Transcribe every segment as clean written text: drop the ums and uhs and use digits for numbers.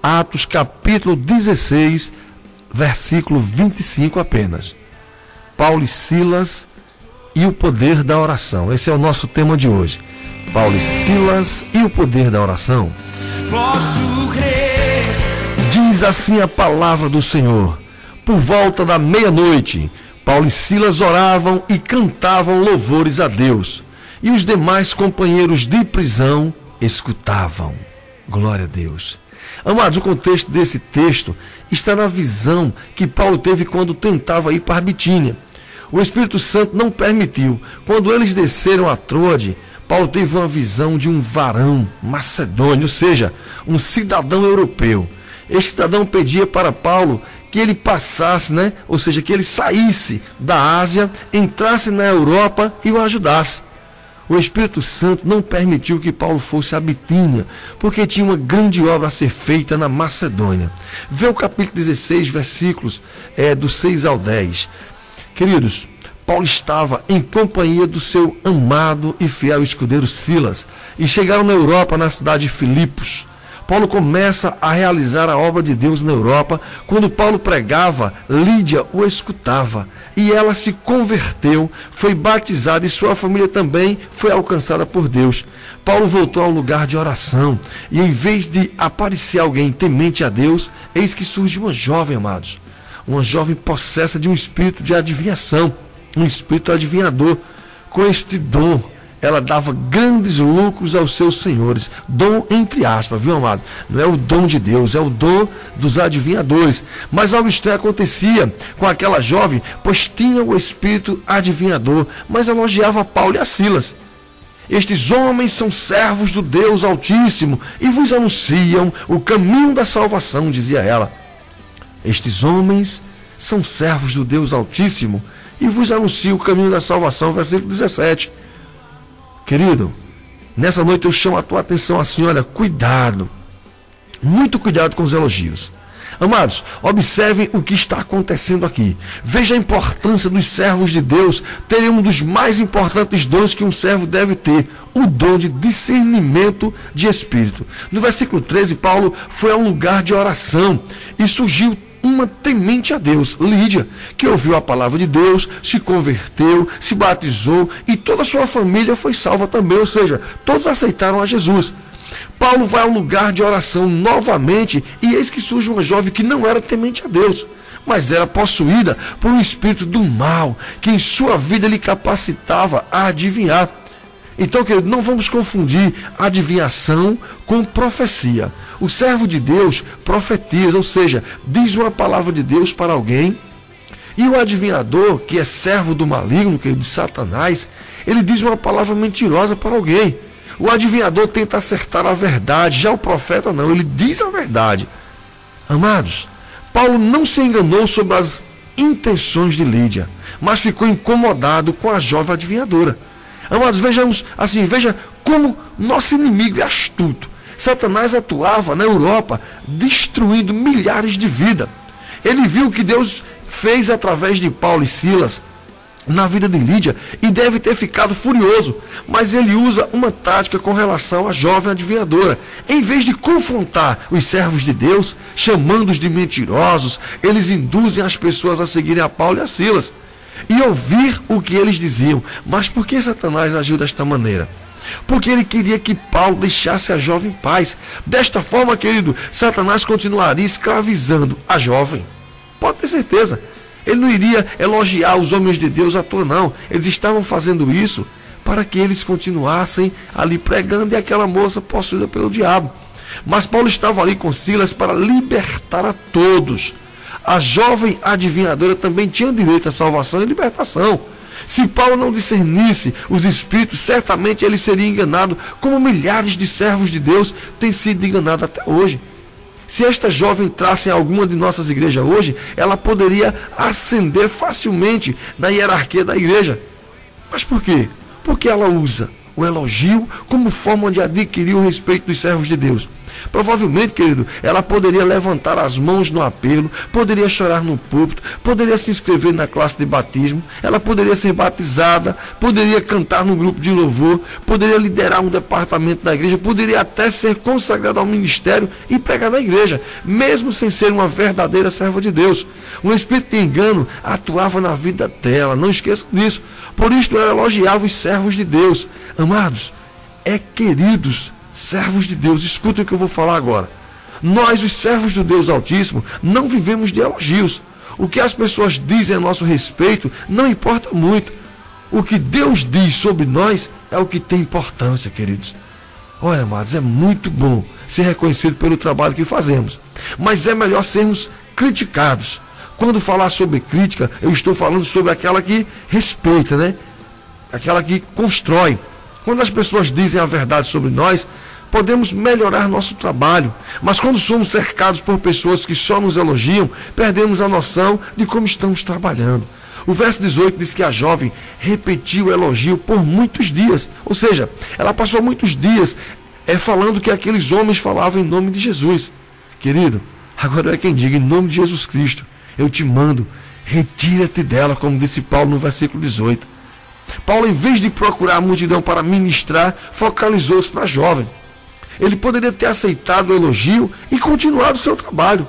Atos capítulo 16, versículo 25 apenas. Paulo e Silas e o poder da oração. Esse é o nosso tema de hoje. Paulo e Silas e o poder da oração. Posso crer. Diz assim a palavra do Senhor. Por volta da meia-noite, Paulo e Silas oravam e cantavam louvores a Deus. E os demais companheiros de prisão escutavam. Glória a Deus. Amados, o contexto desse texto está na visão que Paulo teve quando tentava ir para Bitínia. O Espírito Santo não permitiu. Quando eles desceram a Troade, Paulo teve uma visão de um varão macedônio, ou seja, um cidadão europeu. Este cidadão pedia para Paulo que ele passasse, ou seja, que ele saísse da Ásia, entrasse na Europa e o ajudasse. O Espírito Santo não permitiu que Paulo fosse a Bitínia, porque tinha uma grande obra a ser feita na Macedônia. Vê o capítulo 16, versículos do 6 ao 10. Queridos, Paulo estava em companhia do seu amado e fiel escudeiro Silas, e chegaram na Europa, na cidade de Filipos. Paulo começa a realizar a obra de Deus na Europa. Quando Paulo pregava, Lídia o escutava e ela se converteu, foi batizada e sua família também foi alcançada por Deus. Paulo voltou ao lugar de oração e em vez de aparecer alguém temente a Deus, eis que surge uma jovem, amados, uma jovem possessa de um espírito de adivinhação, um espírito adivinhador. Com este dom, ela dava grandes lucros aos seus senhores. Dom entre aspas, viu, amado? Não é o dom de Deus, é o dom dos adivinhadores. Mas algo estranho acontecia com aquela jovem, pois tinha o espírito adivinhador, mas elogiava Paulo e a Silas. Estes homens são servos do Deus Altíssimo e vos anunciam o caminho da salvação, dizia ela. Estes homens são servos do Deus Altíssimo e vos anunciam o caminho da salvação, versículo 17. Querido, nessa noite eu chamo a tua atenção assim, olha, cuidado, muito cuidado com os elogios. Amados, observem o que está acontecendo aqui. Veja a importância dos servos de Deus terem um dos mais importantes dons que um servo deve ter, o dom de discernimento de espírito. No versículo 13, Paulo foi a um lugar de oração e surgiu uma temente a Deus, Lídia, que ouviu a palavra de Deus, se converteu, se batizou e toda a sua família foi salva também, ou seja, todos aceitaram a Jesus. Paulo vai ao lugar de oração novamente e eis que surge uma jovem que não era temente a Deus, mas era possuída por um espírito do mal, que em sua vida lhe capacitava a adivinhar. Então, querido, não vamos confundir adivinhação com profecia. O servo de Deus profetiza, ou seja, diz uma palavra de Deus para alguém, e o adivinhador, que é servo do maligno, que é de Satanás, ele diz uma palavra mentirosa para alguém. O adivinhador tenta acertar a verdade, já o profeta não, ele diz a verdade. Amados, Paulo não se enganou sobre as intenções de Lídia, mas ficou incomodado com a jovem adivinhadora. Amados, vejamos assim, veja como nosso inimigo é astuto. Satanás atuava na Europa, destruindo milhares de vidas. Ele viu o que Deus fez através de Paulo e Silas na vida de Lídia e deve ter ficado furioso, mas ele usa uma tática com relação à jovem adivinhadora. Em vez de confrontar os servos de Deus, chamando-os de mentirosos, eles induzem as pessoas a seguirem a Paulo e a Silas e ouvir o que eles diziam. Mas por que Satanás agiu desta maneira? Porque ele queria que Paulo deixasse a jovem em paz. Desta forma, querido, Satanás continuaria escravizando a jovem. Pode ter certeza. Ele não iria elogiar os homens de Deus à toa, não. Eles estavam fazendo isso para que eles continuassem ali pregando e aquela moça possuída pelo diabo. Mas Paulo estava ali com Silas para libertar a todos. A jovem adivinhadora também tinha direito à salvação e libertação. Se Paulo não discernisse os espíritos, certamente ele seria enganado, como milhares de servos de Deus têm sido enganados até hoje. Se esta jovem entrasse em alguma de nossas igrejas hoje, ela poderia ascender facilmente na hierarquia da igreja. Mas por quê? Porque ela usa o elogio como forma de adquirir o respeito dos servos de Deus. Provavelmente, querido, ela poderia levantar as mãos no apelo, poderia chorar no púlpito, poderia se inscrever na classe de batismo, ela poderia ser batizada, poderia cantar no grupo de louvor, poderia liderar um departamento da igreja, poderia até ser consagrada ao ministério e pregar na igreja, mesmo sem ser uma verdadeira serva de Deus. Um espírito de engano atuava na vida dela, não esqueçam disso. Por isso ela elogiava os servos de Deus. Amados, queridos servos de Deus, escutem o que eu vou falar agora. Nós, os servos do Deus Altíssimo, não vivemos de elogios. O que as pessoas dizem a nosso respeito não importa muito. O que Deus diz sobre nós é o que tem importância, queridos. Olha, amados, é muito bom ser reconhecido pelo trabalho que fazemos, mas é melhor sermos criticados. Quando falar sobre crítica, eu estou falando sobre aquela que respeita, né? Aquela que constrói. Quando as pessoas dizem a verdade sobre nós, podemos melhorar nosso trabalho. Mas quando somos cercados por pessoas que só nos elogiam, perdemos a noção de como estamos trabalhando. O verso 18 diz que a jovem repetiu o elogio por muitos dias. Ou seja, ela passou muitos dias falando que aqueles homens falavam em nome de Jesus. Querido, agora é quem diga, em nome de Jesus Cristo, eu te mando, retira-te dela, como disse Paulo no versículo 18. Paulo, em vez de procurar a multidão para ministrar, focalizou-se na jovem. Ele poderia ter aceitado o elogio e continuado o seu trabalho.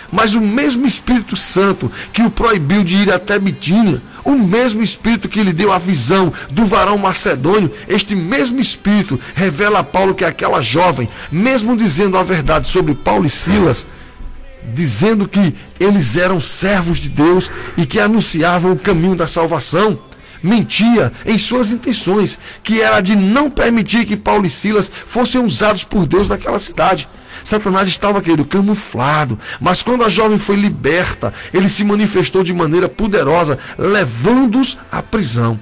Mas o mesmo Espírito Santo que o proibiu de ir até Bitínia, o mesmo Espírito que lhe deu a visão do varão macedônio, este mesmo Espírito revela a Paulo que aquela jovem, mesmo dizendo a verdade sobre Paulo e Silas, dizendo que eles eram servos de Deus e que anunciavam o caminho da salvação, mentia em suas intenções, que era de não permitir que Paulo e Silas fossem usados por Deus naquela cidade. Satanás estava, querido, camuflado, mas quando a jovem foi liberta, ele se manifestou de maneira poderosa, levando-os à prisão.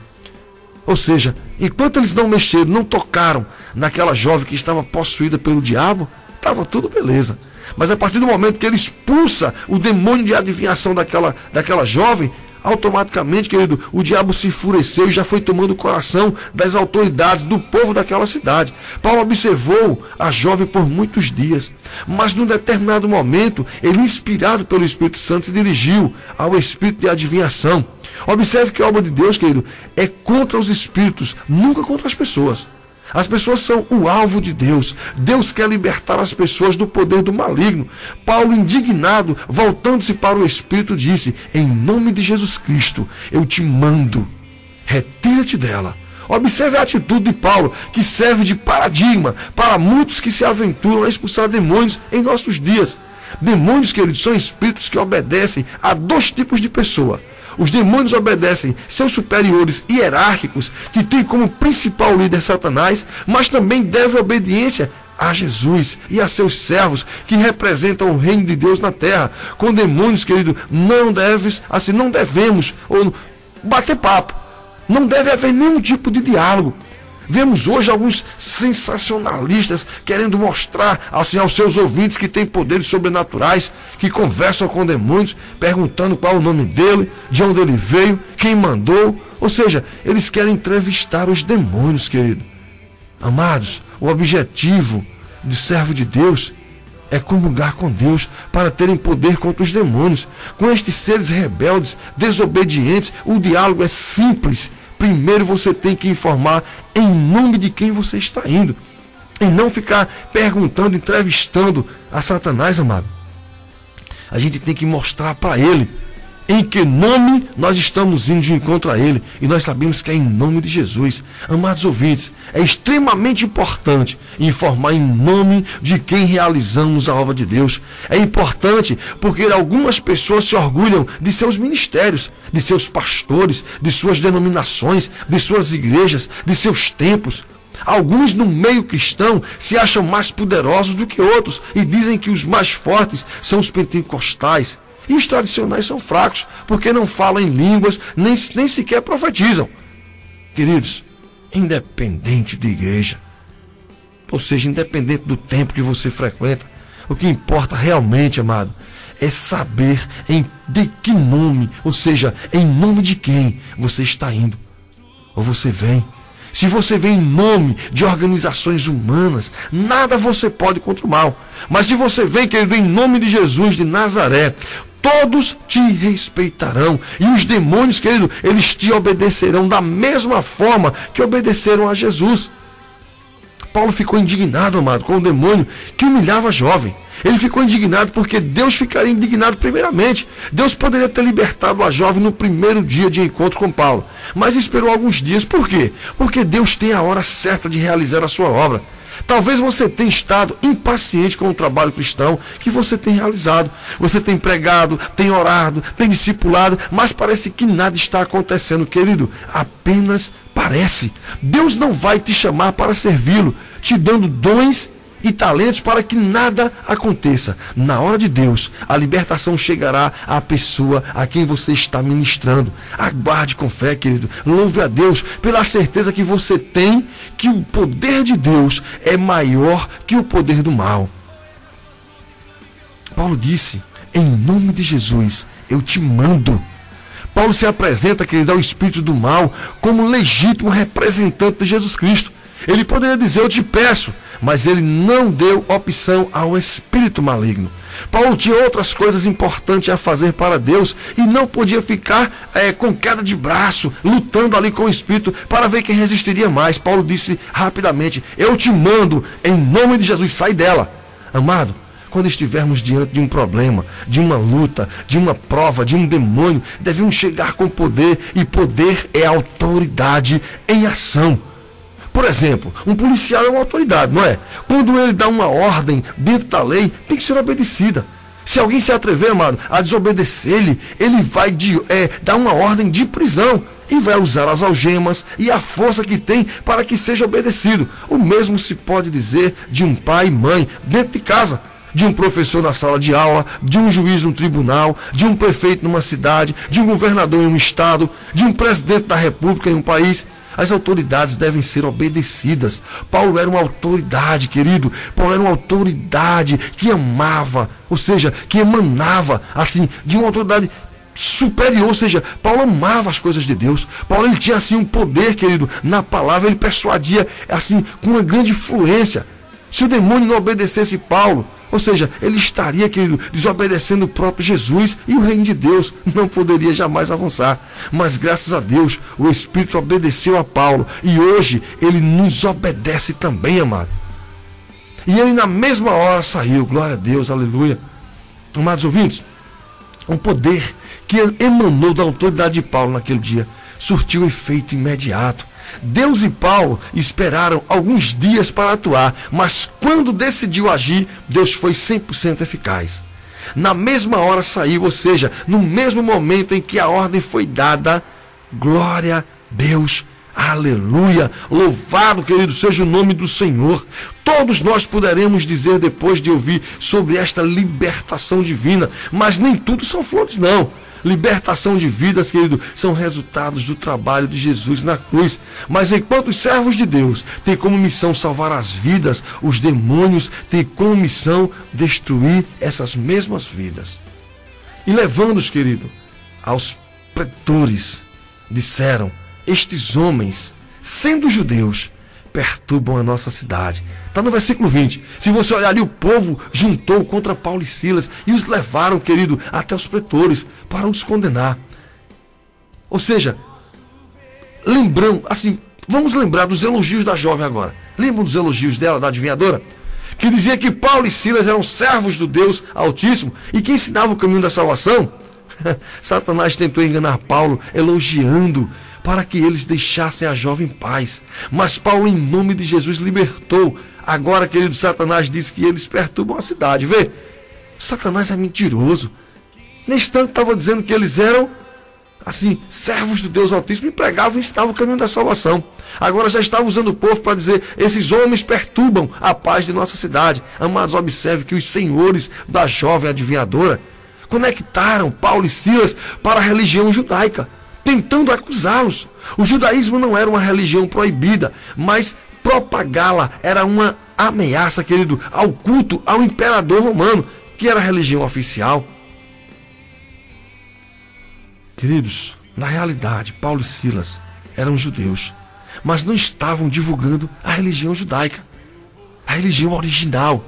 Ou seja, enquanto eles não mexeram, não tocaram naquela jovem que estava possuída pelo diabo, estava tudo beleza. Mas a partir do momento que ele expulsa o demônio de adivinhação daquela jovem, automaticamente, querido, o diabo se enfureceu e já foi tomando o coração das autoridades, do povo daquela cidade. Paulo observou a jovem por muitos dias, mas num determinado momento, ele, inspirado pelo Espírito Santo, se dirigiu ao espírito de adivinhação. Observe que a obra de Deus, querido, é contra os espíritos, nunca contra as pessoas. As pessoas são o alvo de Deus. Deus quer libertar as pessoas do poder do maligno. Paulo, indignado, voltando-se para o Espírito, disse: em nome de Jesus Cristo, eu te mando, retira-te dela. Observe a atitude de Paulo, que serve de paradigma para muitos que se aventuram a expulsar demônios em nossos dias. Demônios, queridos, são espíritos que obedecem a dois tipos de pessoa. Os demônios obedecem seus superiores hierárquicos, que têm como principal líder Satanás, mas também devem obediência a Jesus e a seus servos, que representam o reino de Deus na terra. Com demônios, querido, não devemos bater papo. Não deve haver nenhum tipo de diálogo. Vemos hoje alguns sensacionalistas querendo mostrar aos seus ouvintes que têm poderes sobrenaturais, que conversam com demônios, perguntando qual é o nome dele, de onde ele veio, quem mandou. Ou seja, eles querem entrevistar os demônios, querido. Amados, o objetivo do servo de Deus é comungar com Deus para terem poder contra os demônios. Com estes seres rebeldes, desobedientes, o diálogo é simples. Primeiro você tem que informar em nome de quem você está indo. E não ficar perguntando, entrevistando a Satanás, amado. A gente tem que mostrar para ele em que nome nós estamos indo de encontro a ele. E nós sabemos que é em nome de Jesus. Amados ouvintes, é extremamente importante informar em nome de quem realizamos a obra de Deus. É importante porque algumas pessoas se orgulham de seus ministérios, de seus pastores, de suas denominações, de suas igrejas, de seus templos. Alguns no meio cristão se acham mais poderosos do que outros e dizem que os mais fortes são os pentecostais. E os tradicionais são fracos, porque não falam em línguas, nem sequer profetizam. Queridos, independente de igreja, ou seja, independente do tempo que você frequenta, o que importa realmente, amado, é saber de que nome, ou seja, em nome de quem você está indo, ou você vem. Se você vem em nome de organizações humanas, nada você pode contra o mal. Mas se você vem, querido, em nome de Jesus de Nazaré, todos te respeitarão. E os demônios, querido, eles te obedecerão da mesma forma que obedeceram a Jesus. Paulo ficou indignado, amado, com o demônio que humilhava a jovem. Ele ficou indignado porque Deus ficaria indignado primeiramente. Deus poderia ter libertado a jovem no primeiro dia de encontro com Paulo, mas esperou alguns dias. Por quê? Porque Deus tem a hora certa de realizar a sua obra. Talvez você tenha estado impaciente com o trabalho cristão que você tem realizado. Você tem pregado, tem orado, tem discipulado, mas parece que nada está acontecendo, querido. Apenas parece. Deus não vai te chamar para servi-lo, te dando dons e talentos para que nada aconteça. Na hora de Deus, a libertação chegará à pessoa a quem você está ministrando. Aguarde com fé, querido. Louve a Deus pela certeza que você tem que o poder de Deus é maior que o poder do mal. Paulo disse: em nome de Jesus, eu te mando. Paulo se apresenta, querido, ao espírito do mal como legítimo representante de Jesus Cristo. Ele poderia dizer: eu te peço, mas ele não deu opção ao espírito maligno. Paulo tinha outras coisas importantes a fazer para Deus e não podia ficar com queda de braço, lutando ali com o espírito para ver quem resistiria mais. Paulo disse rapidamente: eu te mando em nome de Jesus, sai dela. Amado, quando estivermos diante de um problema, de uma luta, de uma prova, de um demônio, devemos chegar com poder, e poder é autoridade em ação. Por exemplo, um policial é uma autoridade, não é? Quando ele dá uma ordem dentro da lei, tem que ser obedecida. Se alguém se atrever, amado, a desobedecer-lhe, ele vai dar uma ordem de prisão e vai usar as algemas e a força que tem para que seja obedecido. O mesmo se pode dizer de um pai e mãe dentro de casa, de um professor na sala de aula, de um juiz no tribunal, de um prefeito numa cidade, de um governador em um estado, de um presidente da república em um país. As autoridades devem ser obedecidas. Paulo era uma autoridade, querido. Paulo era uma autoridade que amava, ou seja, que emanava, assim, de uma autoridade superior. Ou seja, Paulo amava as coisas de Deus. Paulo, ele tinha, assim, um poder, querido, na palavra. Ele persuadia, assim, com uma grande influência. Se o demônio não obedecesse Paulo, ou seja, ele estaria, querido, desobedecendo o próprio Jesus, e o reino de Deus não poderia jamais avançar. Mas graças a Deus, o Espírito obedeceu a Paulo, e hoje ele nos obedece também, amado. E ele na mesma hora saiu, glória a Deus, aleluia. Amados ouvintes, o poder que emanou da autoridade de Paulo naquele dia surtiu efeito imediato. Deus e Paulo esperaram alguns dias para atuar, mas quando decidiu agir, Deus foi 100% eficaz. Na mesma hora saiu, ou seja, no mesmo momento em que a ordem foi dada. Glória a Deus, aleluia, louvado, querido, seja o nome do Senhor. Todos nós poderemos dizer, depois de ouvir sobre esta libertação divina, mas nem tudo são flores, não. Libertação de vidas, querido, são resultados do trabalho de Jesus na cruz. Mas enquanto os servos de Deus têm como missão salvar as vidas, os demônios têm como missão destruir essas mesmas vidas. E levando-os, querido, aos pretores, disseram: estes homens, sendo judeus, perturbam a nossa cidade. Está no versículo 20. Se você olhar ali, o povo juntou contra Paulo e Silas e os levaram, querido, até os pretores para os condenar. Ou seja, lembrando, assim, vamos lembrar dos elogios da jovem agora. Lembram dos elogios dela, da adivinhadora? Que dizia que Paulo e Silas eram servos do Deus Altíssimo e que ensinavam o caminho da salvação. Satanás tentou enganar Paulo, elogiando para que eles deixassem a jovem em paz. Mas Paulo, em nome de Jesus, libertou. Agora, querido, Satanás diz que eles perturbam a cidade. Vê, Satanás é mentiroso. Nesse instante estava dizendo que eles eram, assim, servos do Deus Altíssimo e pregavam e ensinavam o caminho da salvação. Agora já estava usando o povo para dizer: esses homens perturbam a paz de nossa cidade. Amados, observe que os senhores da jovem adivinhadora conectaram Paulo e Silas para a religião judaica, tentando acusá-los. O judaísmo não era uma religião proibida, mas propagá-la era uma ameaça, querido, ao culto ao imperador romano, que era a religião oficial. Queridos, na realidade, Paulo e Silas eram judeus, mas não estavam divulgando a religião judaica, a religião original,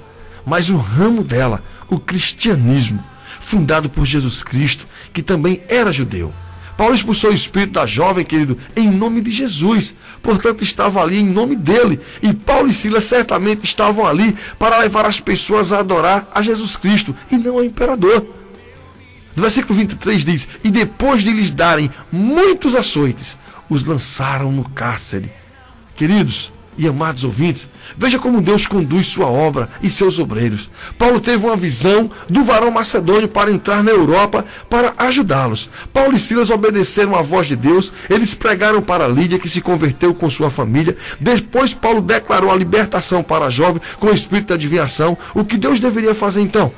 mas o ramo dela, o cristianismo, fundado por Jesus Cristo, que também era judeu. Paulo expulsou o espírito da jovem, querido, em nome de Jesus. Portanto, estava ali em nome dele. E Paulo e Silas certamente estavam ali para levar as pessoas a adorar a Jesus Cristo e não ao imperador. No versículo 23 diz: e depois de lhes darem muitos açoites, os lançaram no cárcere. Queridos e amados ouvintes, veja como Deus conduz sua obra e seus obreiros. Paulo teve uma visão do varão macedônio para entrar na Europa para ajudá-los. Paulo e Silas obedeceram à voz de Deus, eles pregaram para Lídia, que se converteu com sua família. Depois Paulo declarou a libertação para a jovem com o espírito de adivinhação. O que Deus deveria fazer então?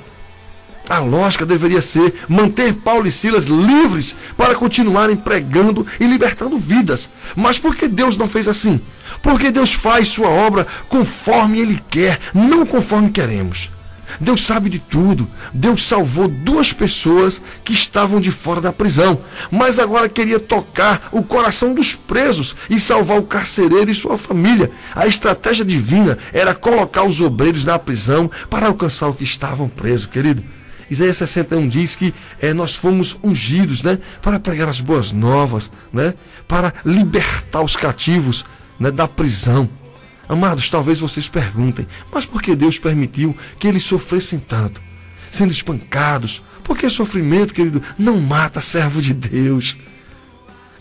A lógica deveria ser manter Paulo e Silas livres para continuarem pregando e libertando vidas. Mas por que Deus não fez assim? Porque Deus faz sua obra conforme Ele quer, não conforme queremos. Deus sabe de tudo. Deus salvou 2 pessoas que estavam de fora da prisão, mas agora queria tocar o coração dos presos e salvar o carcereiro e sua família. A estratégia divina era colocar os obreiros na prisão para alcançar o que estavam presos, querido. Isaías 61 diz que nós fomos ungidos, para pregar as boas novas, para libertar os cativos, da prisão. Amados, talvez vocês perguntem, mas por que Deus permitiu que eles sofressem tanto, sendo espancados? Porque sofrimento, querido, não mata servo de Deus.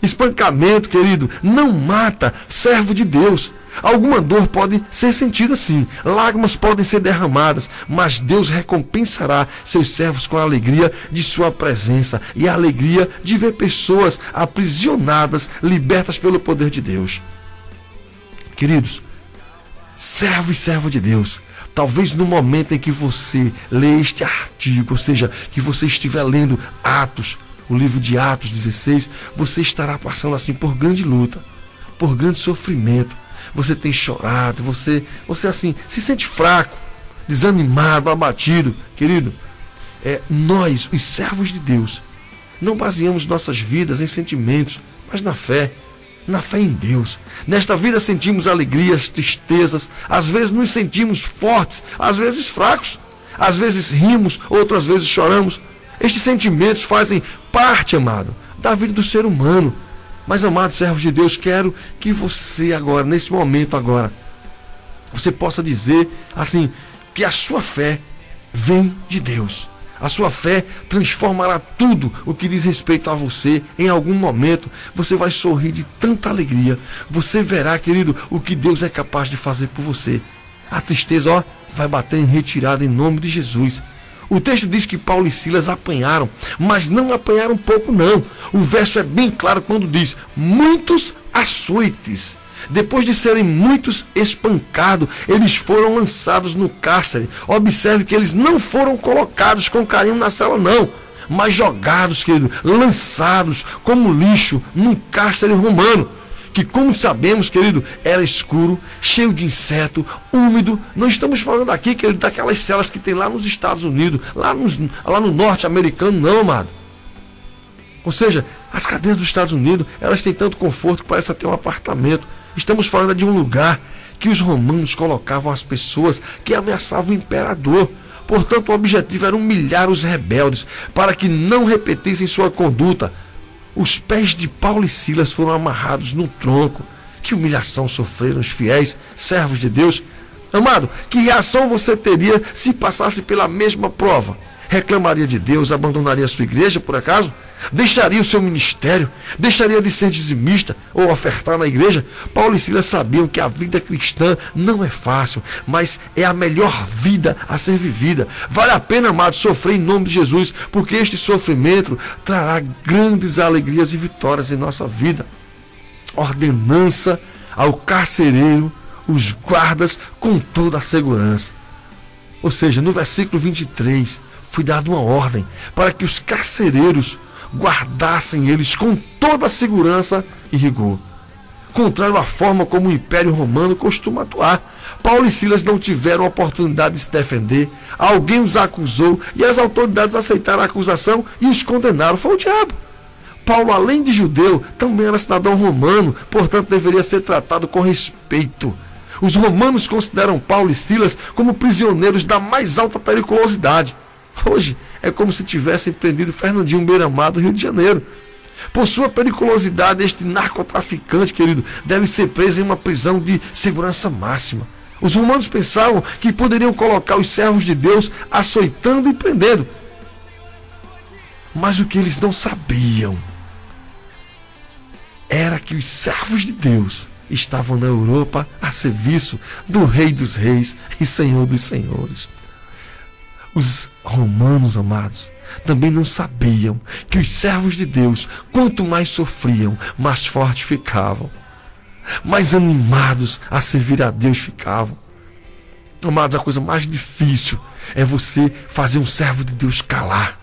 Espancamento, querido, não mata servo de Deus. Alguma dor pode ser sentida sim, lágrimas podem ser derramadas, mas Deus recompensará seus servos com a alegria de sua presença e a alegria de ver pessoas aprisionadas, libertas pelo poder de Deus. Queridos, servo e serva de Deus, talvez no momento em que você lê este artigo, ou seja, que você estiver lendo Atos, o livro de Atos 16, você estará passando assim por grande luta, por grande sofrimento. Você tem chorado, você assim se sente fraco, desanimado, abatido. Querido, nós, os servos de Deus, não baseamos nossas vidas em sentimentos, mas na fé em Deus. Nesta vida sentimos alegrias, tristezas, às vezes nos sentimos fortes, às vezes fracos, às vezes rimos, outras vezes choramos. Estes sentimentos fazem parte, amado, da vida do ser humano. Mas, amados servos de Deus, quero que você agora, nesse momento agora, você possa dizer assim, que a sua fé vem de Deus. A sua fé transformará tudo o que diz respeito a você. Em algum momento você vai sorrir de tanta alegria. Você verá, querido, o que Deus é capaz de fazer por você. A tristeza, vai bater em retirada em nome de Jesus. O texto diz que Paulo e Silas apanharam, mas não apanharam pouco não. O verso é bem claro quando diz, muitos açoites. Depois de serem muitos espancados, eles foram lançados no cárcere. Observe que eles não foram colocados com carinho na cela não, mas jogados, querido, lançados como lixo num cárcere romano. Que, como sabemos, querido, era escuro, cheio de inseto, úmido. Não estamos falando aqui, querido, daquelas celas que tem lá nos Estados Unidos, lá no norte americano, não, amado. Ou seja, as cadeias dos Estados Unidos, elas têm tanto conforto que parece até um apartamento. Estamos falando de um lugar que os romanos colocavam as pessoas que ameaçavam o imperador. Portanto, o objetivo era humilhar os rebeldes, para que não repetissem sua conduta. Os pés de Paulo e Silas foram amarrados no tronco. Que humilhação sofreram os fiéis servos de Deus. Amado, que reação você teria se passasse pela mesma prova? Reclamaria de Deus, abandonaria a sua igreja, por acaso? Deixaria o seu ministério? Deixaria de ser dizimista ou ofertar na igreja? Paulo e Silas sabiam que a vida cristã não é fácil, mas é a melhor vida a ser vivida. Vale a pena, amado, sofrer em nome de Jesus, porque este sofrimento trará grandes alegrias e vitórias em nossa vida. Ordenança ao carcereiro, os guardas com toda a segurança. Ou seja, no versículo 23, foi dada uma ordem para que os carcereiros guardassem eles com toda a segurança e rigor, contrário à forma como o Império Romano costuma atuar. Paulo e Silas não tiveram a oportunidade de se defender, alguém os acusou e as autoridades aceitaram a acusação e os condenaram. Foi o diabo. Paulo, além de judeu, também era cidadão romano, portanto deveria ser tratado com respeito. Os romanos consideram Paulo e Silas como prisioneiros da mais alta periculosidade. Hoje é como se tivessem prendido Fernandinho Beiramar do Rio de Janeiro. Por sua periculosidade, este narcotraficante, querido, deve ser preso em uma prisão de segurança máxima. Os romanos pensavam que poderiam colocar os servos de Deus açoitando e prendendo. Mas o que eles não sabiam era que os servos de Deus estavam na Europa a serviço do Rei dos Reis e Senhor dos Senhores. Os romanos, amados, também não sabiam que os servos de Deus, quanto mais sofriam, mais fortes ficavam, mais animados a servir a Deus ficavam. Amados, a coisa mais difícil é você fazer um servo de Deus calar.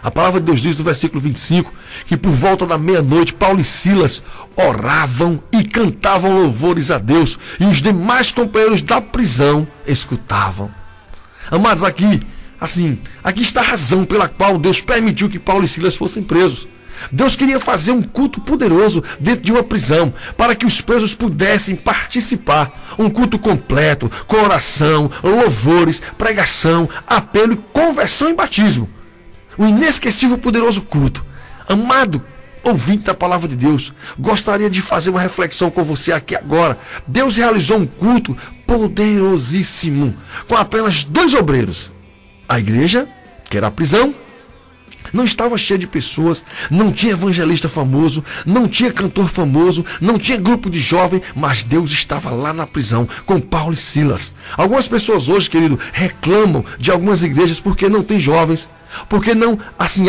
A palavra de Deus diz no versículo 25 que por volta da meia-noite Paulo e Silas oravam e cantavam louvores a Deus e os demais companheiros da prisão escutavam. Amados, aqui está a razão pela qual Deus permitiu que Paulo e Silas fossem presos. Deus queria fazer um culto poderoso dentro de uma prisão, para que os presos pudessem participar. Um culto completo, com oração, louvores, pregação, apelo, conversão e batismo. Um inesquecível poderoso culto. Amado ouvinte da palavra de Deus, gostaria de fazer uma reflexão com você aqui agora. Deus realizou um culto poderosíssimo, com apenas 2 obreiros. A igreja, que era a prisão, não estava cheia de pessoas, não tinha evangelista famoso, não tinha cantor famoso, não tinha grupo de jovem, mas Deus estava lá na prisão com Paulo e Silas. Algumas pessoas hoje, querido, reclamam de algumas igrejas porque não tem jovens, porque não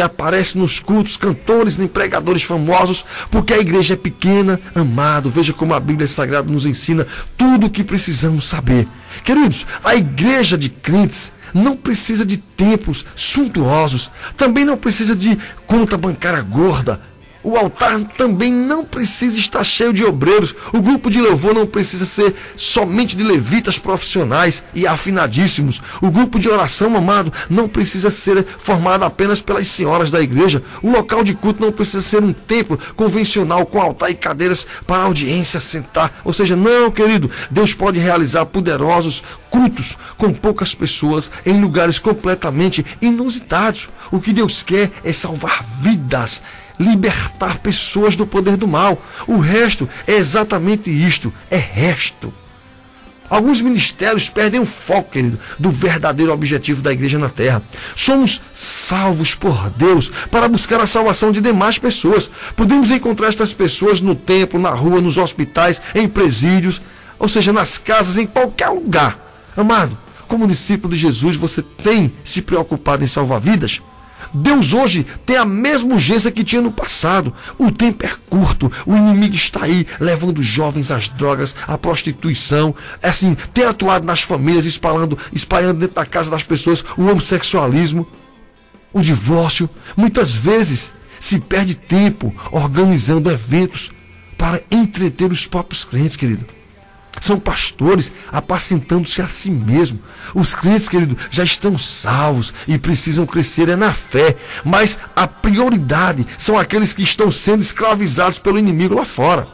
aparecem nos cultos cantores nem pregadores famosos, porque a igreja é pequena. Amado, veja como a Bíblia Sagrada nos ensina tudo o que precisamos saber. Queridos, a igreja de crentes não precisa de templos suntuosos, também não precisa de conta bancária gorda. O altar também não precisa estar cheio de obreiros. O grupo de louvor não precisa ser somente de levitas profissionais e afinadíssimos. O grupo de oração, amado, não precisa ser formado apenas pelas senhoras da igreja. O local de culto não precisa ser um templo convencional com altar e cadeiras para a audiência sentar. Ou seja, não, querido, Deus pode realizar poderosos cultos com poucas pessoas em lugares completamente inusitados. O que Deus quer é salvar vidas, libertar pessoas do poder do mal. O resto é exatamente isto, é resto. Alguns ministérios perdem o foco, querido, do verdadeiro objetivo da igreja na terra. Somos salvos por Deus para buscar a salvação de demais pessoas. Podemos encontrar estas pessoas no templo, na rua, nos hospitais, em presídios, ou seja, nas casas, em qualquer lugar. Amado, como discípulo de Jesus, você tem se preocupado em salvar vidas? Deus hoje tem a mesma urgência que tinha no passado. O tempo é curto, o inimigo está aí levando jovens às drogas, à prostituição, tem atuado nas famílias, espalhando dentro da casa das pessoas o homossexualismo, o divórcio. Muitas vezes se perde tempo organizando eventos para entreter os próprios crentes, querido. São pastores apacentando-se a si mesmo. Os crentes, querido, já estão salvos e precisam crescer na fé. Mas a prioridade são aqueles que estão sendo escravizados pelo inimigo lá fora.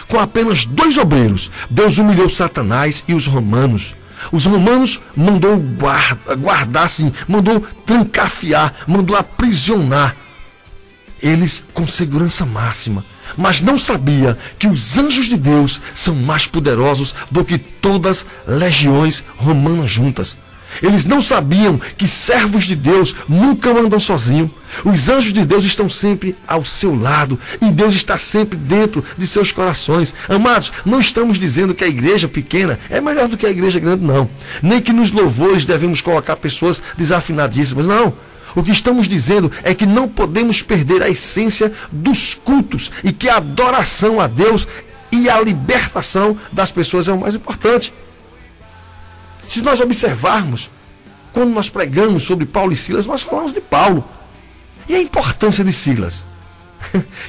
Com apenas 2 obreiros, Deus humilhou Satanás e os romanos. Os romanos mandou guardar, mandou trancafiar, mandou aprisionar eles com segurança máxima. Mas não sabia que os anjos de Deus são mais poderosos do que todas as legiões romanas juntas. Eles não sabiam que servos de Deus nunca andam sozinhos. Os anjos de Deus estão sempre ao seu lado e Deus está sempre dentro de seus corações. Amados, não estamos dizendo que a igreja pequena é melhor do que a igreja grande, não. Nem que nos louvores devemos colocar pessoas desafinadíssimas, não. O que estamos dizendo é que não podemos perder a essência dos cultos e que a adoração a Deus e a libertação das pessoas é o mais importante. Se nós observarmos, quando nós pregamos sobre Paulo e Silas, nós falamos de Paulo e a importância de Silas.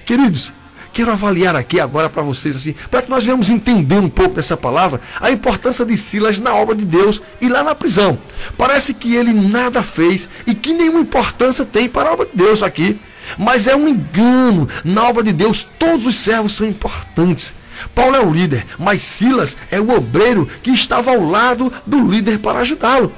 Queridos, quero avaliar aqui agora para vocês, assim, para que nós venhamos entender um pouco dessa palavra, a importância de Silas na obra de Deus e lá na prisão. Parece que ele nada fez e que nenhuma importância tem para a obra de Deus aqui. Mas é um engano. Na obra de Deus, todos os servos são importantes. Paulo é o líder, mas Silas é o obreiro que estava ao lado do líder para ajudá-lo.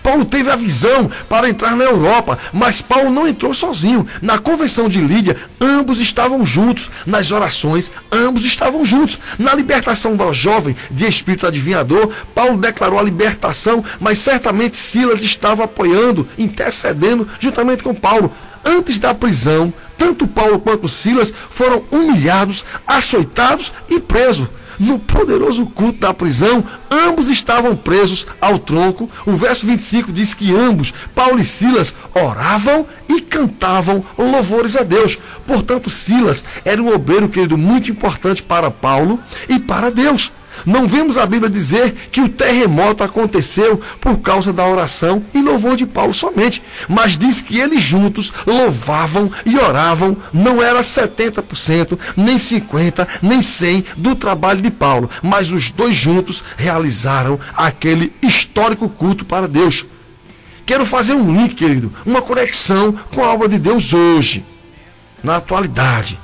Paulo teve a visão para entrar na Europa, mas Paulo não entrou sozinho. Na convenção de Lídia, ambos estavam juntos. Nas orações, ambos estavam juntos. Na libertação do jovem de espírito adivinhador, Paulo declarou a libertação, mas certamente Silas estava apoiando, intercedendo juntamente com Paulo. Antes da prisão, tanto Paulo quanto Silas foram humilhados, açoitados e presos. No poderoso culto da prisão, ambos estavam presos ao tronco. O verso 25 diz que ambos, Paulo e Silas, oravam e cantavam louvores a Deus. Portanto, Silas era um obreiro, querido, muito importante para Paulo e para Deus. Não vemos a Bíblia dizer que o terremoto aconteceu por causa da oração e louvor de Paulo somente, mas diz que eles juntos louvavam e oravam. Não era 70%, nem 50%, nem 100% do trabalho de Paulo, mas os dois juntos realizaram aquele histórico culto para Deus. Quero fazer um link, querido, uma conexão com a obra de Deus hoje, na atualidade.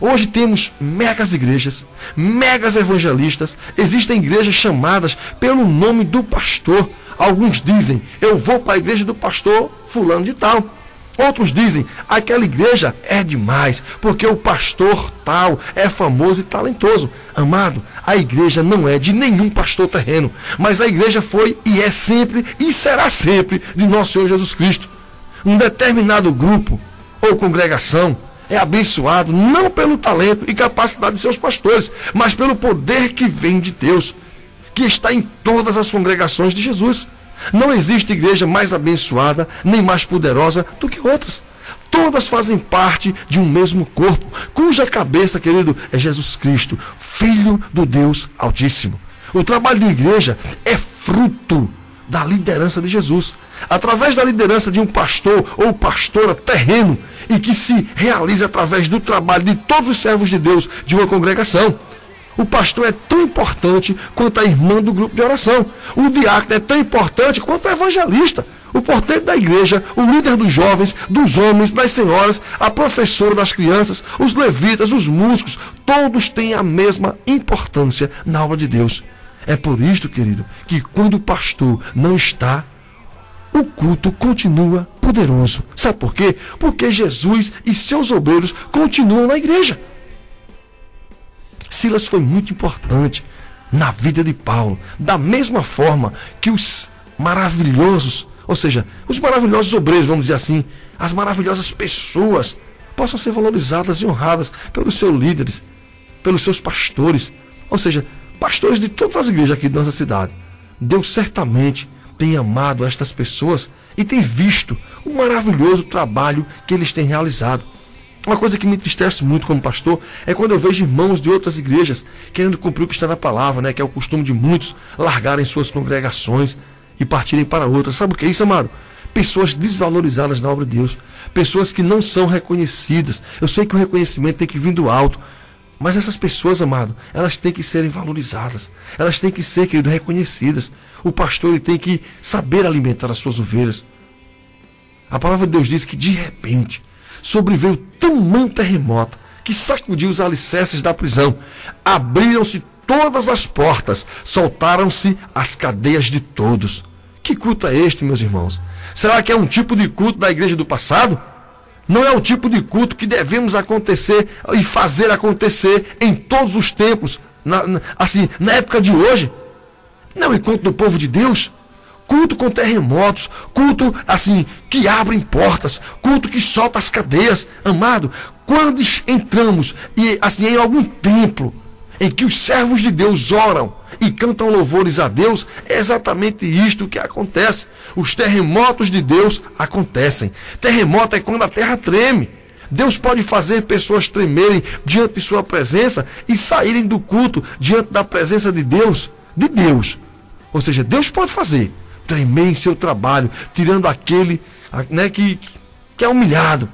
Hoje temos megas igrejas, megas evangelistas. Existem igrejas chamadas pelo nome do pastor. Alguns dizem, eu vou para a igreja do pastor fulano de tal. Outros dizem, aquela igreja é demais, porque o pastor tal é famoso e talentoso. Amado, a igreja não é de nenhum pastor terreno, mas a igreja foi e é sempre e será sempre de nosso Senhor Jesus Cristo. Um determinado grupo ou congregação é abençoado não pelo talento e capacidade de seus pastores, mas pelo poder que vem de Deus, que está em todas as congregações de Jesus. Não existe igreja mais abençoada nem mais poderosa do que outras. Todas fazem parte de um mesmo corpo, cuja cabeça, querido, é Jesus Cristo, Filho do Deus Altíssimo. O trabalho de igreja é fruto da liderança de Jesus, através da liderança de um pastor ou pastora terreno, e que se realiza através do trabalho de todos os servos de Deus de uma congregação. O pastor é tão importante quanto a irmã do grupo de oração. O diácono é tão importante quanto o evangelista. O porteiro da igreja, o líder dos jovens, dos homens, das senhoras, a professora das crianças, os levitas, os músicos, todos têm a mesma importância na obra de Deus. É por isto, querido, que quando o pastor não está, o culto continua poderoso. Sabe por quê? Porque Jesus e seus obreiros continuam na igreja. Silas foi muito importante na vida de Paulo, da mesma forma que os maravilhosos, ou seja, os maravilhosos obreiros, vamos dizer assim, as maravilhosas pessoas, possam ser valorizadas e honradas pelos seus líderes, pelos seus pastores, ou seja, pastores de todas as igrejas aqui da nossa cidade. Deus certamente tem amado estas pessoas e tem visto o maravilhoso trabalho que eles têm realizado. Uma coisa que me entristece muito como pastor é quando eu vejo irmãos de outras igrejas querendo cumprir o que está na palavra, né? Que é o costume de muitos largarem suas congregações e partirem para outras. Sabe o que é isso, amado? Pessoas desvalorizadas na obra de Deus, pessoas que não são reconhecidas. Eu sei que o reconhecimento tem que vir do alto, mas essas pessoas, amado, elas têm que serem valorizadas. Elas têm que ser, querido, reconhecidas. O pastor, ele tem que saber alimentar as suas ovelhas. A palavra de Deus diz que de repente sobreveio tamanho terremoto que sacudiu os alicerces da prisão. Abriram-se todas as portas, soltaram-se as cadeias de todos. Que culto é este, meus irmãos? Será que é um tipo de culto da igreja do passado? Não é o tipo de culto que devemos acontecer e fazer acontecer em todos os tempos, na época de hoje. Não é culto do povo de Deus. Culto com terremotos, culto assim que abrem portas, culto que solta as cadeias. Amado, quando entramos em algum templo em que os servos de Deus oram e cantam louvores a Deus, é exatamente isto que acontece. Os terremotos de Deus acontecem. Terremoto é quando a terra treme. Deus pode fazer pessoas tremerem diante de sua presença e saírem do culto diante da presença de Deus. Ou seja, Deus pode fazer tremer em seu trabalho, tirando aquele, né, que é humilhado,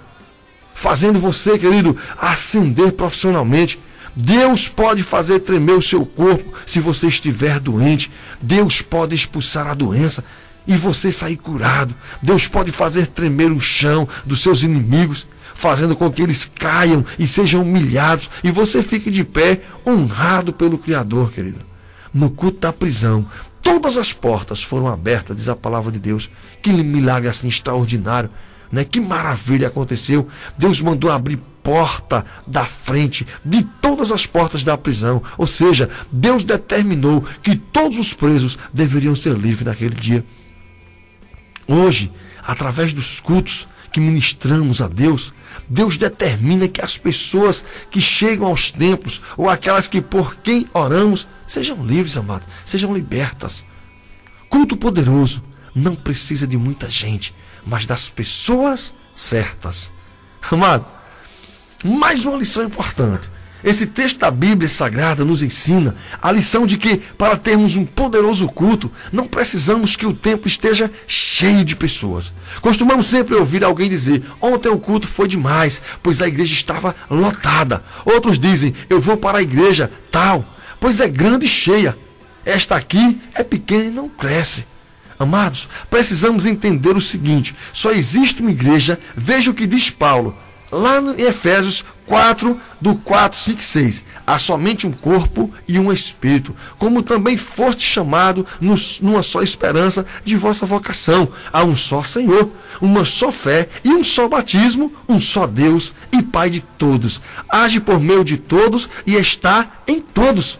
fazendo você, querido, ascender profissionalmente. Deus pode fazer tremer o seu corpo se você estiver doente. Deus pode expulsar a doença e você sair curado. Deus pode fazer tremer o chão dos seus inimigos, fazendo com que eles caiam e sejam humilhados e você fique de pé, honrado pelo Criador, querido. No culto da prisão, todas as portas foram abertas, diz a palavra de Deus. Que milagre assim extraordinário, né? Que maravilha aconteceu. Deus mandou abrir porta da frente de todas as portas da prisão. Ou seja, Deus determinou que todos os presos deveriam ser livres naquele dia. Hoje, através dos cultos que ministramos a Deus, Deus determina que as pessoas que chegam aos templos, ou aquelas que por quem oramos, sejam livres, amados, sejam libertas. Culto poderoso não precisa de muita gente, mas das pessoas certas. Amado, mais uma lição importante. Esse texto da Bíblia Sagrada nos ensina a lição de que, para termos um poderoso culto, não precisamos que o templo esteja cheio de pessoas. Costumamos sempre ouvir alguém dizer: ontem o culto foi demais, pois a igreja estava lotada. Outros dizem: eu vou para a igreja tal, pois é grande e cheia. Esta aqui é pequena e não cresce. Amados, precisamos entender o seguinte: só existe uma igreja, veja o que diz Paulo, lá em Efésios 4, do 4, 5 e 6. Há somente um corpo e um espírito, como também foste chamado numa só esperança de vossa vocação. Há um só Senhor, uma só fé e um só batismo, um só Deus e Pai de todos. Age por meio de todos e está em todos.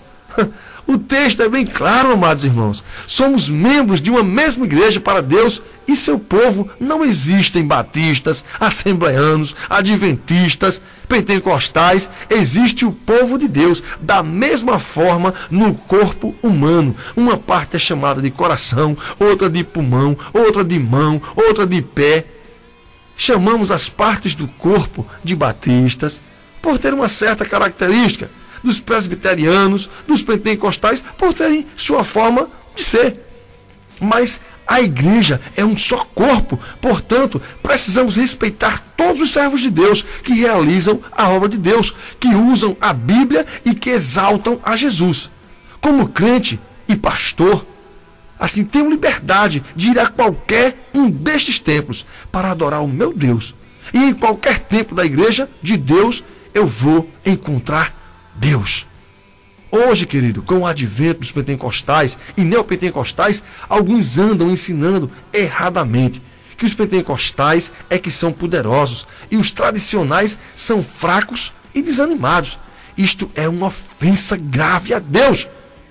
O texto é bem claro, amados irmãos. Somos membros de uma mesma igreja para Deus e seu povo. Não existem batistas, assembleanos, adventistas, pentecostais. Existe o povo de Deus. Da mesma forma, no corpo humano. Uma parte é chamada de coração, outra de pulmão, outra de mão, outra de pé. Chamamos as partes do corpo de batistas por ter uma certa característica, dos presbiterianos, dos pentecostais, por terem sua forma de ser. Mas a igreja é um só corpo, portanto, precisamos respeitar todos os servos de Deus que realizam a obra de Deus, que usam a Bíblia e que exaltam a Jesus. Como crente e pastor, assim, tenho liberdade de ir a qualquer um destes templos para adorar o meu Deus. E em qualquer templo da igreja de Deus, eu vou encontrar Deus. Hoje, querido, com o advento dos pentecostais e neopentecostais, alguns andam ensinando erradamente que os pentecostais é que são poderosos e os tradicionais são fracos e desanimados. Isto é uma ofensa grave a Deus,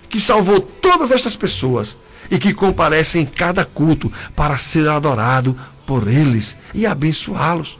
que salvou todas estas pessoas e que comparecem em cada culto para ser adorado por eles e abençoá-los.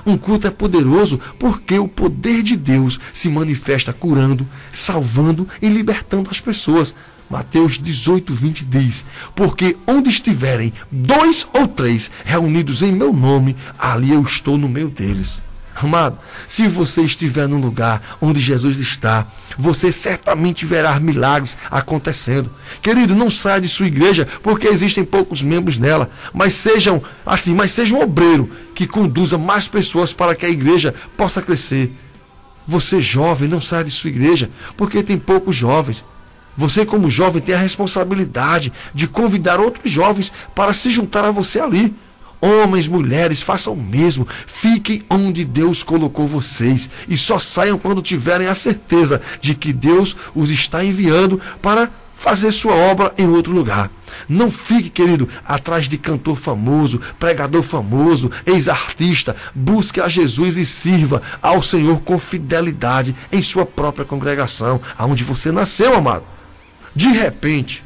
Um culto é poderoso porque o poder de Deus se manifesta curando, salvando e libertando as pessoas. Mateus 18, 20 diz: porque onde estiverem 2 ou 3 reunidos em meu nome, ali eu estou no meio deles. Amado, se você estiver num lugar onde Jesus está, você certamente verá milagres acontecendo. Querido, não saia de sua igreja porque existem poucos membros nela, mas seja um obreiro que conduza mais pessoas para que a igreja possa crescer. Você jovem, não saia de sua igreja porque tem poucos jovens. Você, como jovem, tem a responsabilidade de convidar outros jovens para se juntar a você ali. Homens, mulheres, façam o mesmo. Fiquem onde Deus colocou vocês e só saiam quando tiverem a certeza de que Deus os está enviando para fazer sua obra em outro lugar. Não fique, querido, atrás de cantor famoso, pregador famoso, ex-artista. Busque a Jesus e sirva ao Senhor com fidelidade em sua própria congregação, aonde você nasceu, amado. De repente,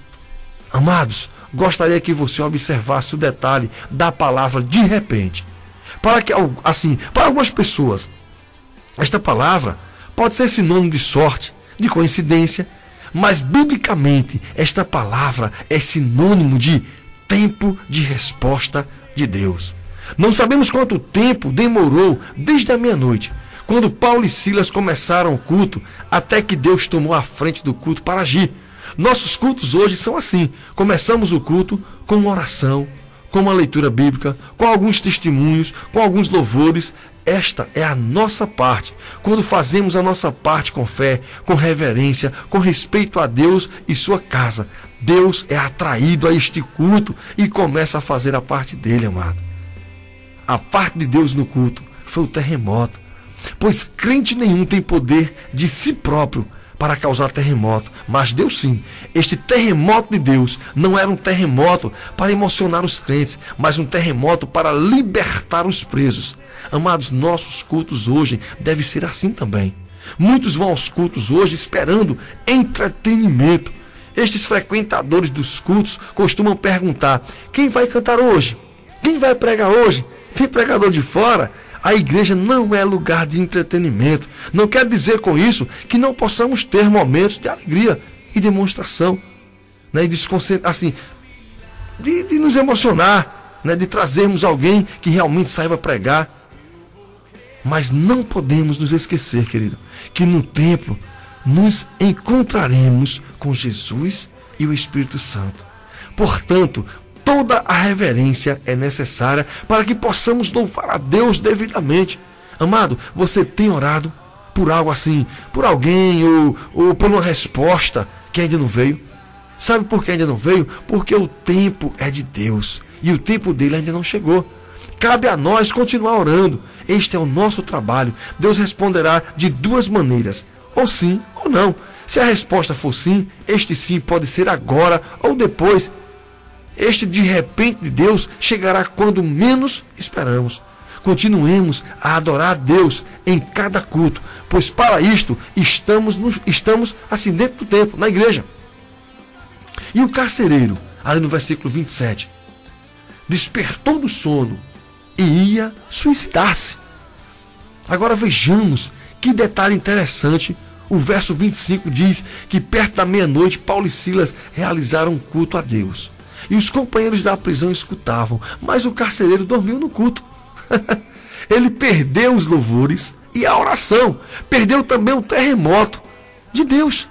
amados, gostaria que você observasse o detalhe da palavra de repente. Para algumas pessoas, esta palavra pode ser sinônimo de sorte, de coincidência, mas biblicamente esta palavra é sinônimo de tempo de resposta de Deus. Não sabemos quanto tempo demorou desde a meia-noite, quando Paulo e Silas começaram o culto, até que Deus tomou a frente do culto para agir. Nossos cultos hoje são assim. Começamos o culto com uma oração, com uma leitura bíblica, com alguns testemunhos, com alguns louvores. esta é a nossa parte. Quando fazemos a nossa parte com fé, com reverência, com respeito a Deus e sua casa, Deus é atraído a este culto e começa a fazer a parte dele, amado. A parte de Deus no culto foi o terremoto, pois crente nenhum tem poder de si próprio para causar terremoto, mas Deus sim. Este terremoto de Deus não era um terremoto para emocionar os crentes, mas um terremoto para libertar os presos. Amados, nossos cultos hoje devem ser assim também. Muitos vão aos cultos hoje esperando entretenimento. Estes frequentadores dos cultos costumam perguntar: quem vai cantar hoje? Quem vai pregar hoje? Tem pregador de fora? A igreja não é lugar de entretenimento. Não quer dizer com isso que não possamos ter momentos de alegria e demonstração, né? E assim, de nos emocionar, né? De trazermos alguém que realmente saiba pregar. Mas não podemos nos esquecer, querido, que no templo nos encontraremos com Jesus e o Espírito Santo. Portanto, toda a reverência é necessária para que possamos louvar a Deus devidamente. Amado, você tem orado por algo assim, por alguém ou por uma resposta que ainda não veio? Sabe por que ainda não veio? Porque o tempo é de Deus e o tempo dele ainda não chegou. Cabe a nós continuar orando. Este é o nosso trabalho. Deus responderá de duas maneiras, ou sim ou não. Se a resposta for sim, este sim pode ser agora ou depois. Este de repente de Deus chegará quando menos esperamos. Continuemos a adorar a Deus em cada culto, pois para isto estamos assim dentro do templo, na igreja. E o carcereiro, ali no versículo 27, despertou do sono e ia suicidar-se. Agora vejamos que detalhe interessante. O verso 25 diz que perto da meia-noite Paulo e Silas realizaram um culto a Deus. E os companheiros da prisão escutavam, mas o carcereiro dormiu no culto. Ele perdeu os louvores e a oração. Perdeu também o terremoto de Deus.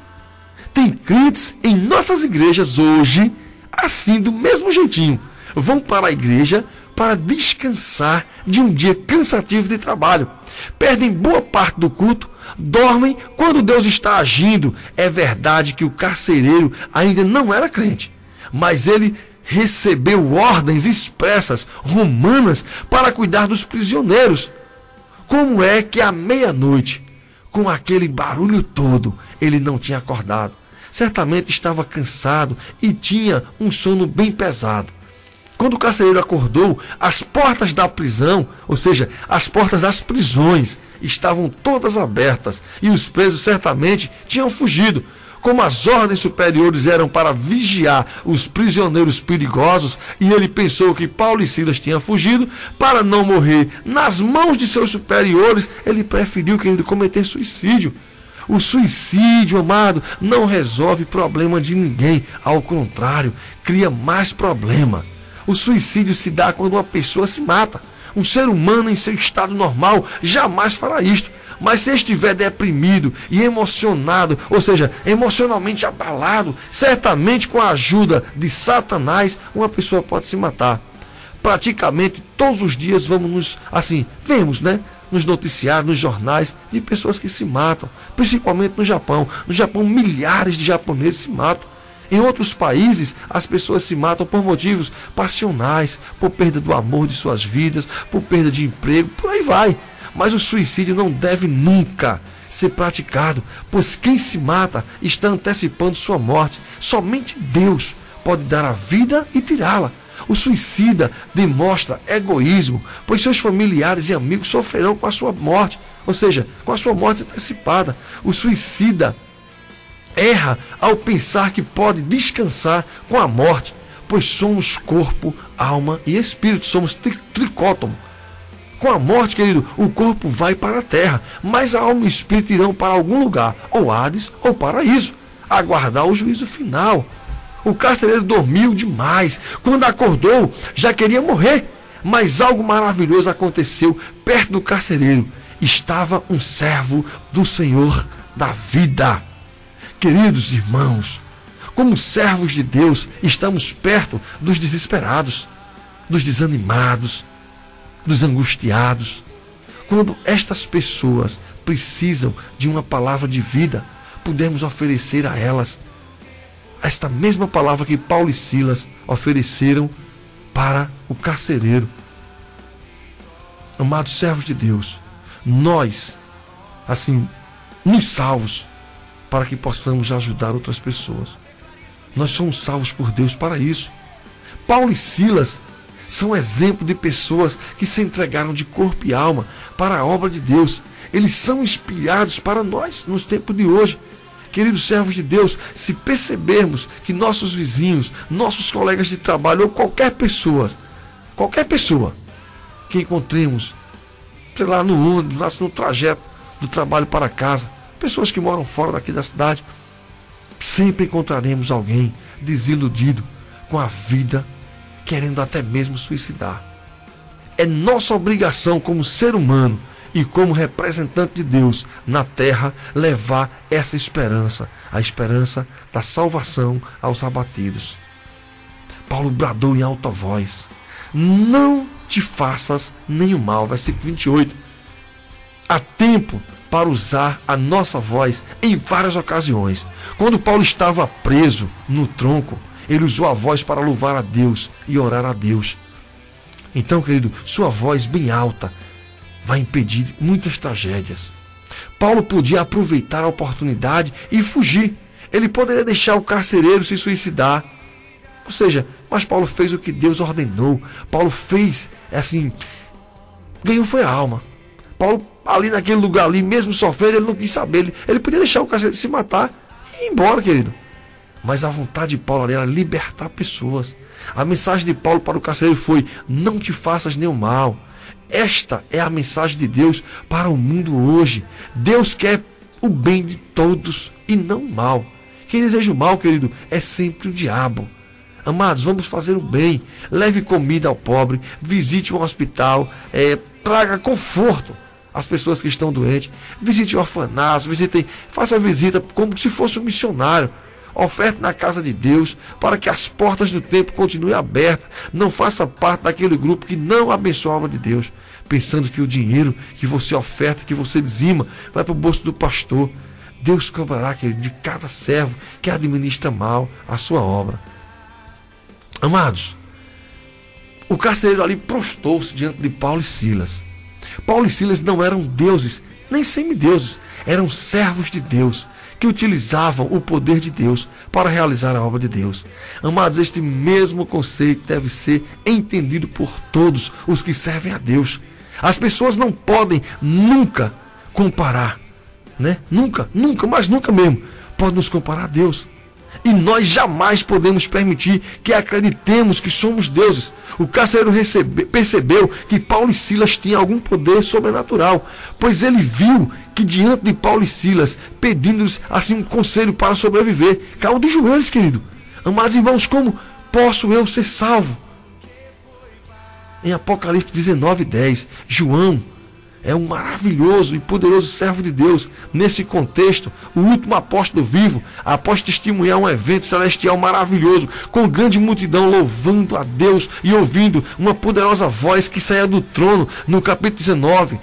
Tem crentes em nossas igrejas hoje, assim, do mesmo jeitinho. Vão para a igreja para descansar de um dia cansativo de trabalho. Perdem boa parte do culto, dormem quando Deus está agindo. É verdade que o carcereiro ainda não era crente, mas ele recebeu ordens expressas romanas para cuidar dos prisioneiros. Como é que à meia-noite, com aquele barulho todo, ele não tinha acordado? Certamente estava cansado e tinha um sono bem pesado. Quando o carcereiro acordou, as portas da prisão, ou seja, as portas das prisões, estavam todas abertas e os presos certamente tinham fugido. Como as ordens superiores eram para vigiar os prisioneiros perigosos e ele pensou que Paulo e Silas tinham fugido, para não morrer nas mãos de seus superiores, ele preferiu, querido, cometer suicídio. O suicídio, amado, não resolve problema de ninguém, ao contrário, cria mais problema. O suicídio se dá quando uma pessoa se mata. Um ser humano em seu estado normal jamais fará isto. Mas se estiver deprimido e emocionado, ou seja, emocionalmente abalado, certamente com a ajuda de Satanás, uma pessoa pode se matar. Praticamente todos os dias vemos, né? Nos noticiários, nos jornais, de pessoas que se matam, principalmente no Japão. No Japão, milhares de japoneses se matam. Em outros países, as pessoas se matam por motivos passionais, por perda do amor de suas vidas, por perda de emprego, por aí vai. Mas o suicídio não deve nunca ser praticado, pois quem se mata está antecipando sua morte. Somente Deus pode dar a vida e tirá-la. O suicida demonstra egoísmo, pois seus familiares e amigos sofrerão com a sua morte, ou seja, com a sua morte antecipada. O suicida erra ao pensar que pode descansar com a morte, pois somos corpo, alma e espírito, somos tricótomo. Com a morte, querido, o corpo vai para a terra, mas a alma e o espírito irão para algum lugar, ou Hades ou paraíso, aguardar o juízo final. O carcereiro dormiu demais. Quando acordou, já queria morrer, mas algo maravilhoso aconteceu perto do carcereiro. Estava um servo do Senhor da vida. Queridos irmãos, como servos de Deus, estamos perto dos desesperados, dos desanimados, dos angustiados. quando estas pessoas precisam de uma palavra de vida, podemos oferecer a elas esta mesma palavra que Paulo e Silas ofereceram para o carcereiro. Amados servos de Deus, nós, assim, nos salvos para que possamos ajudar outras pessoas. Nós somos salvos por Deus para isso. Paulo e Silas são exemplo de pessoas que se entregaram de corpo e alma para a obra de Deus. Eles são inspirados para nós nos tempos de hoje. Queridos servos de Deus, se percebermos que nossos vizinhos, nossos colegas de trabalho ou qualquer pessoa que encontremos, sei lá, no ônibus, no trajeto do trabalho para casa, pessoas que moram fora daqui da cidade, sempre encontraremos alguém desiludido com a vida, querendo até mesmo suicidar. É nossa obrigação como ser humano e como representante de Deus na terra, levar essa esperança, a esperança da salvação aos abatidos. Paulo bradou em alta voz: não te faças nenhum mal. Versículo 28. Há tempo para usar a nossa voz em várias ocasiões. Quando Paulo estava preso no tronco, ele usou a voz para louvar a Deus e orar a Deus. Então, querido, sua voz bem alta vai impedir muitas tragédias. Paulo podia aproveitar a oportunidade e fugir. Ele poderia deixar o carcereiro se suicidar. Ou seja, mas Paulo fez o que Deus ordenou. Paulo fez, assim, ganhou foi a alma. Paulo, ali naquele lugar ali, mesmo sofrendo, ele não quis saber. Ele podia deixar o carcereiro se matar e ir embora, querido. Mas a vontade de Paulo ali era libertar pessoas. A mensagem de Paulo para o carcereiro foi: não te faças nenhum mal. Esta é a mensagem de Deus para o mundo hoje. Deus quer o bem de todos e não o mal. Quem deseja o mal, querido, é sempre o diabo. Amados, vamos fazer o bem. Leve comida ao pobre, visite um hospital, traga conforto às pessoas que estão doentes, visite o orfanato, faça a visita como se fosse um missionário. Oferte na casa de Deus para que as portas do templo continuem abertas. Não faça parte daquele grupo que não abençoa a obra de Deus, pensando que o dinheiro que você oferta, que você dizima, vai para o bolso do pastor. Deus cobrará, querido, de cada servo que administra mal a sua obra. Amados, o carcereiro ali prostou-se diante de Paulo e Silas. Paulo e Silas não eram deuses, nem semideuses, eram servos de Deus, que utilizavam o poder de Deus para realizar a obra de Deus. Amados, este mesmo conceito deve ser entendido por todos os que servem a Deus. As pessoas não podem nunca comparar, né? Nunca mesmo pode nos comparar a Deus. E nós jamais podemos permitir que acreditemos que somos deuses. O carcereiro percebeu que Paulo e Silas tinham algum poder sobrenatural, pois ele viu que diante de Paulo e Silas, pedindo-lhes assim um conselho para sobreviver, caiu de joelhos, querido. Amados irmãos, como posso eu ser salvo? Em Apocalipse 19:10, João é um maravilhoso e poderoso servo de Deus. Nesse contexto, o último apóstolo vivo, após testemunhar um evento celestial maravilhoso, com grande multidão louvando a Deus e ouvindo uma poderosa voz que saía do trono, no capítulo 19,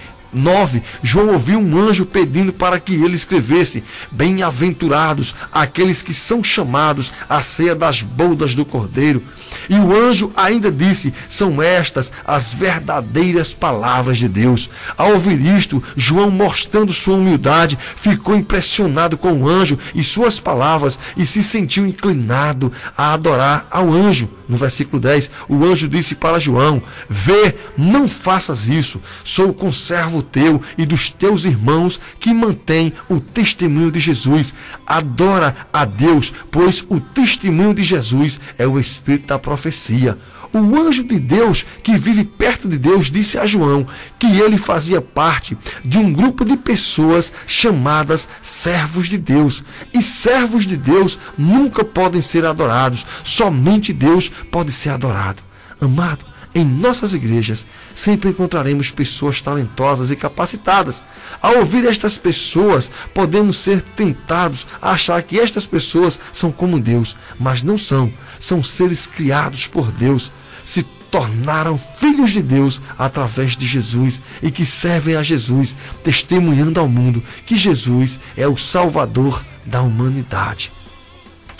João ouviu um anjo pedindo para que ele escrevesse: bem-aventurados aqueles que são chamados à ceia das bodas do Cordeiro. E o anjo ainda disse: são estas as verdadeiras palavras de Deus. Ao ouvir isto, João, mostrando sua humildade, ficou impressionado com o anjo e suas palavras e se sentiu inclinado a adorar ao anjo. No versículo 10, o anjo disse para João: vê, não faças isso, sou o conservo teu e dos teus irmãos que mantém o testemunho de Jesus. Adora a Deus, pois o testemunho de Jesus é o espírito da profecia. O anjo de Deus, que vive perto de Deus, disse a João que ele fazia parte de um grupo de pessoas chamadas servos de Deus. E servos de Deus nunca podem ser adorados, somente Deus pode ser adorado. Amado, em nossas igrejas sempre encontraremos pessoas talentosas e capacitadas. Ao ouvir estas pessoas, podemos ser tentados a achar que estas pessoas são como Deus, mas não são. São seres criados por Deus. Se tornaram filhos de Deus através de Jesus e que servem a Jesus, testemunhando ao mundo que Jesus é o Salvador da humanidade.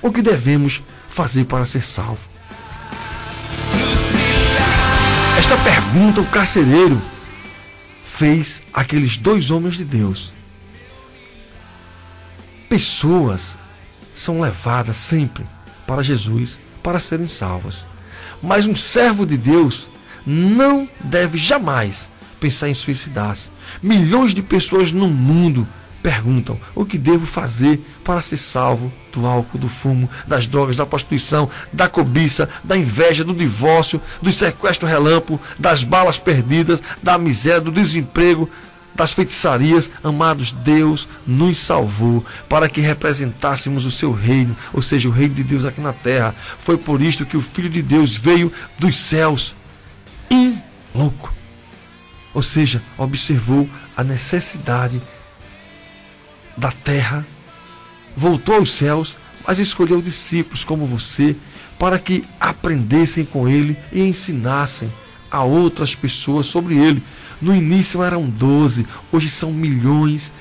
O que devemos fazer para ser salvo? Esta pergunta o carcereiro fez àqueles dois homens de Deus. Pessoas são levadas sempre para Jesus para serem salvas. Mas um servo de Deus não deve jamais pensar em suicidar-se. Milhões de pessoas no mundo perguntam: o que devo fazer para ser salvo do álcool, do fumo, das drogas, da prostituição, da cobiça, da inveja, do divórcio, do sequestro relâmpago, das balas perdidas, da miséria, do desemprego, das feitiçarias? Amados, Deus nos salvou para que representássemos o seu reino, ou seja, o reino de Deus aqui na terra. Foi por isto que o Filho de Deus veio dos céus, louco, ou seja, observou a necessidade da terra, voltou aos céus, mas escolheu discípulos como você para que aprendessem com ele e ensinassem a outras pessoas sobre ele. No início eram 12, hoje são milhões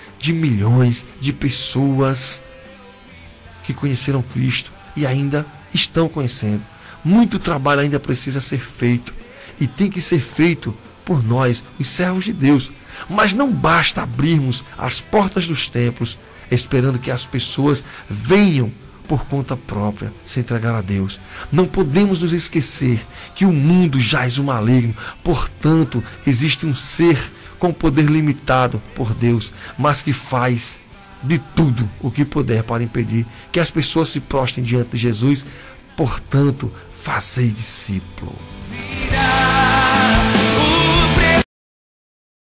de pessoas que conheceram Cristo e ainda estão conhecendo. Muito trabalho ainda precisa ser feito e tem que ser feito por nós, os servos de Deus. Mas não basta abrirmos as portas dos templos esperando que as pessoas venham por conta própria se entregar a Deus. Não podemos nos esquecer que o mundo jaz o maligno. Portanto, existe um ser com poder limitado por Deus, mas que faz de tudo o que puder para impedir que as pessoas se prostrem diante de Jesus. Portanto, fazei discípulo.